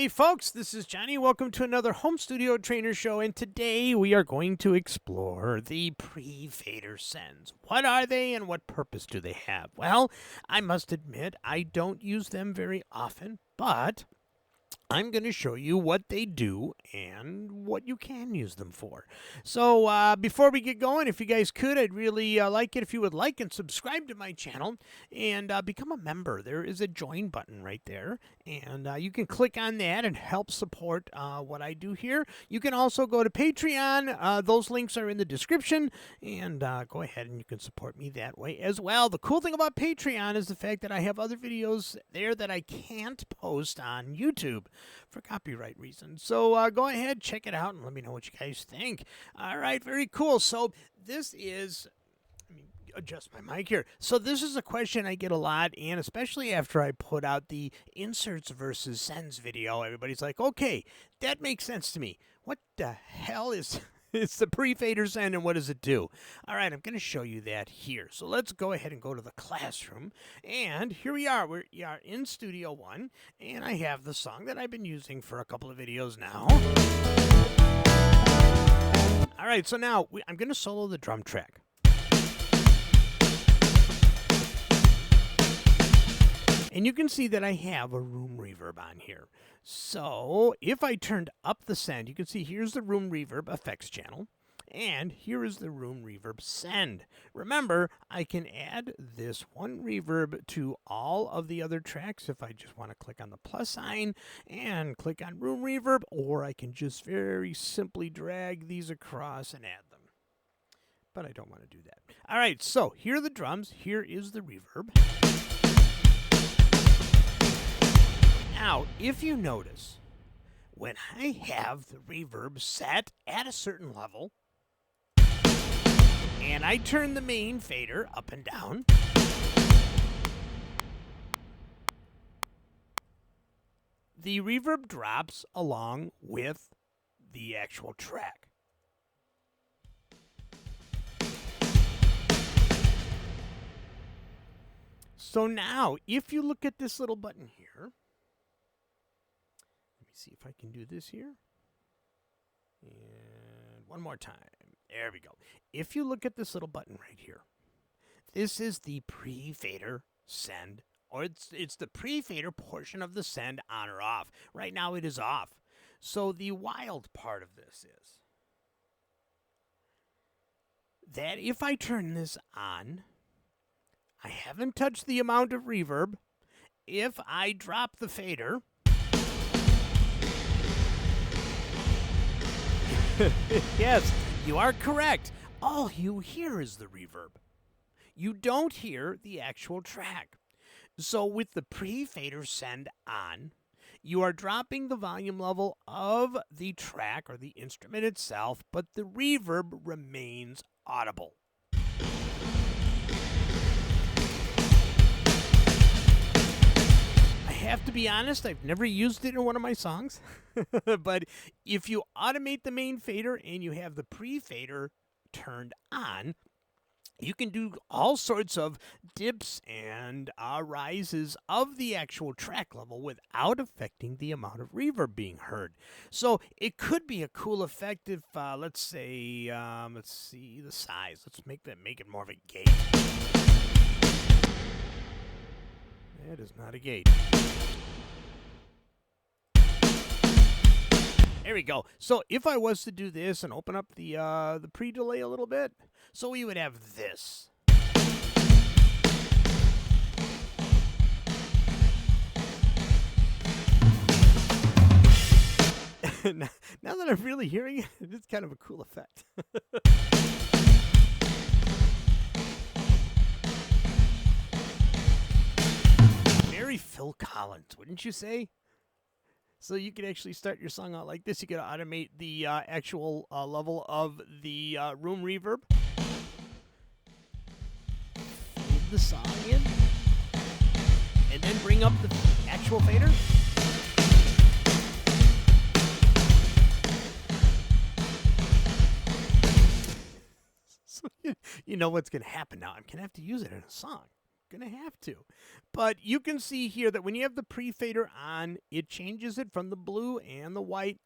Hey folks, this is Johnny. Welcome to another Home Studio Trainer Show, and today we are going to explore the pre-fader sends. What are they and what purpose do they have? Well, I must admit I don't use them very often, but I'm going to show you what they do and what you can use them for. So before we get going, if you guys could, I'd really like it if you would like and subscribe to my channel and become a member. There is a join button right there, and you can click on that and help support what I do here. You can also go to Patreon. Those links are in the description, and go ahead and you can support me that way as well. The cool thing about Patreon is the fact that I have other videos there that I can't post on YouTube for copyright reasons. So go ahead, check it out, and let me know what you guys think. All right, very cool. So this is, let me adjust my mic here. So this is a question I get a lot, and especially after I put out the inserts versus sends video, everybody's like, okay, that makes sense to me. What the hell is... It's the pre-fader send, and what does it do? All right, I'm going to show you that here. So let's go ahead and go to the classroom. And here we are. We are in Studio One, and I have the song that I've been using for a couple of videos now. All right, so now I'm going to solo the drum track. And you can see that I have a room reverb on here. So if I turned up the send, you can see here's the room reverb effects channel. And here is the room reverb send. Remember, I can add this one reverb to all of the other tracks if I just want to click on the plus sign and click on room reverb, or I can just very simply drag these across and add them. But I don't want to do that. All right, so here are the drums. Here is the reverb. Now, if you notice, when I have the reverb set at a certain level, and I turn the main fader up and down, the reverb drops along with the actual track. So now, if you look at this little button here, see if I can do this here. And one more time. There we go. If you look at this little button right here, this is the pre-fader send, or it's the pre-fader portion of the send on or off. Right now it is off. So the wild part of this is that if I turn this on, I haven't touched the amount of reverb. If I drop the fader, yes, you are correct. All you hear is the reverb. You don't hear the actual track. So with the pre-fader send on, you are dropping the volume level of the track or the instrument itself, but the reverb remains audible. I have to be honest, I've never used it in one of my songs. But if you automate the main fader and you have the pre-fader turned on, you can do all sorts of dips and rises of the actual track level without affecting the amount of reverb being heard. So it could be a cool effect if, let's see the size. Let's make it more of a gate. That is not a gate. There we go. So if I was to do this and open up the pre-delay a little bit, so we would have this. Now that I'm really hearing it, it's kind of a cool effect. Very Phil Collins, wouldn't you say? So you could actually start your song out like this. You could automate the actual level of the room reverb. Fade the song in. And then bring up the actual fader. So you know what's going to happen now. I'm going to have to use it in a song. going to have to. But you can see here that when you have the pre-fader on, it changes it from the blue and the white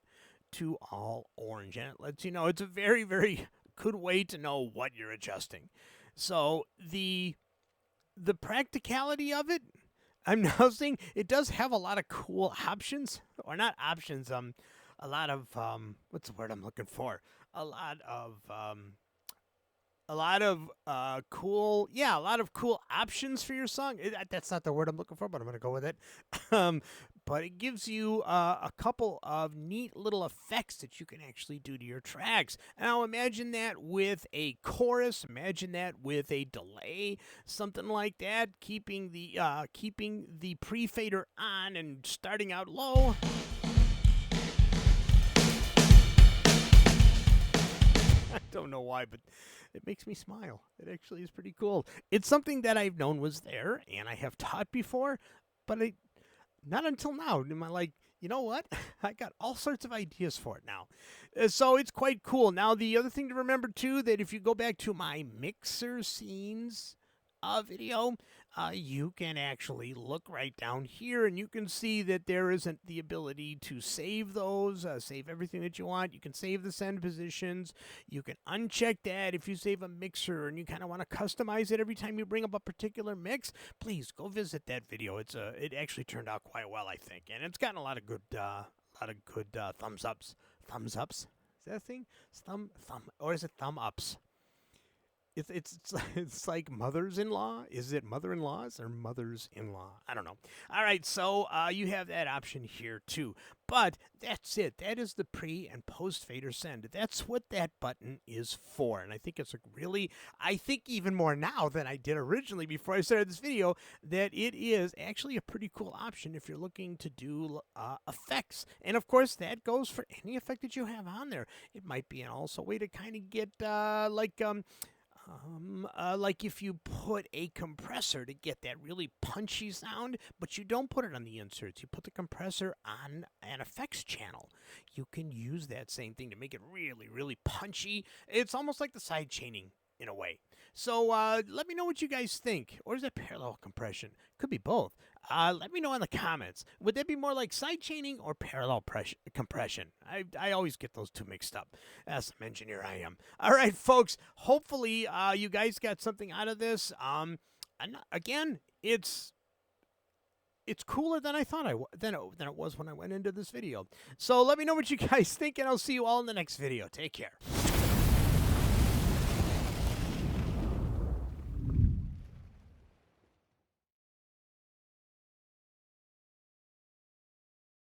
to all orange. And it lets you know it's a very, very good way to know what you're adjusting. So the practicality of it, I'm now saying it does have a lot of cool options, or not options, a lot of, what's the word I'm looking for? A lot of cool options for your song. That's not the word I'm looking for, but I'm going to go with it. But it gives you a couple of neat little effects that you can actually do to your tracks. Now imagine that with a chorus, imagine that with a delay, something like that, keeping the pre-fader on and starting out low. I don't know why, but it makes me smile. It actually is pretty cool. It's something that I've known was there, and I have taught before, but not until now. Am I like, you know what? I got all sorts of ideas for it now. So it's quite cool. Now, the other thing to remember, too, that if you go back to my mixer scenes video, you can actually look right down here and you can see that there isn't the ability to save those, save everything that you want. You can save the send positions. You can uncheck that if you save a mixer and you kind of want to customize it every time you bring up a particular mix. Please go visit that video. It actually turned out quite well, I think, and it's gotten a lot of good thumbs ups. Thumbs ups? Is that a thing? Thumb, or is it thumb ups? It's like mothers-in-law. Is it mother-in-laws or mothers-in-law? I don't know. All right, so you have that option here too. But that's it. That is the pre and post fader send. That's what that button is for. And I think I think even more now than I did originally before I started this video, that it is actually a pretty cool option if you're looking to do effects. And of course, that goes for any effect that you have on there. It might be also a way to kind of get like if you put a compressor to get that really punchy sound, but you don't put it on the inserts. You put the compressor on an effects channel. You can use that same thing to make it really, really punchy. It's almost like the side chaining in a way. So let me know what you guys think. Or is it parallel compression? Could be both. Let me know in the comments. Would that be more like side chaining or parallel compression? I always get those two mixed up. As an engineer I am. All right, folks. Hopefully you guys got something out of this. Again, it's cooler than I thought than it was when I went into this video. So let me know what you guys think, and I'll see you all in the next video. Take care.